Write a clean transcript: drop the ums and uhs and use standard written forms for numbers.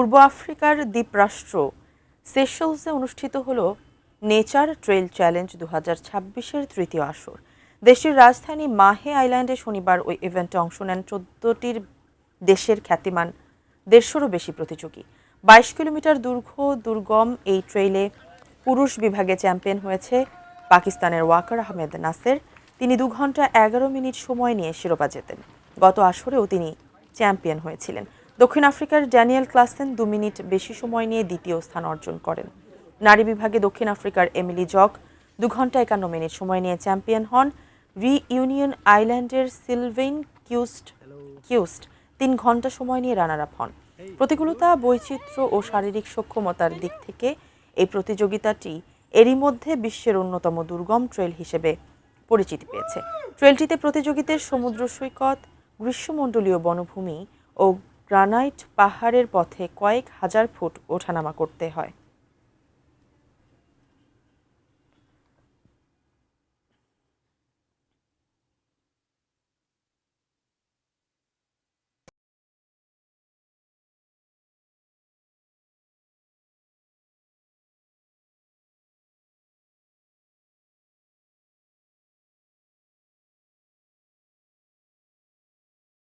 পূর্ব আফ্রিকার দ্বীপরাষ্ট্র সেশেলসে অনুষ্ঠিত হলো নেচার ট্রেইল চ্যালেঞ্জ 2026-এর তৃতীয় আসর। দেশটির রাজধানী মাহে আইল্যান্ডে শনিবার ওই ইভেন্টে অংশ নেন 14টির দেশের খ্যাতিমান 150-রও বেশি প্রতিযোগী। 22 কিলোমিটার দুর্গম এই ট্রেইলে পুরুষ বিভাগে চ্যাম্পিয়ন হয়েছে পাকিস্তানের ওয়াকার আহমেদ নাসের। তিনি 2 ঘন্টা 11 মিনিট সময় নিয়ে শিরোপা জেতেন। গত আসরেও তিনি চ্যাম্পিয়ন হয়েছিলেন। দক্ষিণ আফ্রিকার ড্যানিয়েল ক্লাসেন 2 মিনিট বেশি সময় নিয়ে দ্বিতীয় স্থান অর্জন করেন। নারী বিভাগে দক্ষিণ আফ্রিকার এমিলি জক 2 ঘন্টা 51 মিনিট সময় নিয়ে চ্যাম্পিয়ন হন। ইউনিয়ন আইল্যান্ডের সিলভেইন কিউস্ট 3 ঘন্টা সময় নিয়ে রানার আপ হন। প্রতিকূলতা, বৈচিত্র্য ও শারীরিক সক্ষমতার দিক থেকে এই প্রতিযোগিতাটি এরই মধ্যে বিশ্বের অন্যতম দুর্গম ট্রেল হিসেবে পরিচিতি পেয়েছে। ট্রেলটিতে প্রতিযোগীদের সমুদ্র সৈকত, গ্রীষ্মমণ্ডলীয় বনভূমি ও গ্রানাইট পাহাড়ের পথে কয়েক হাজার ফুট ওঠানামা করতে হয়।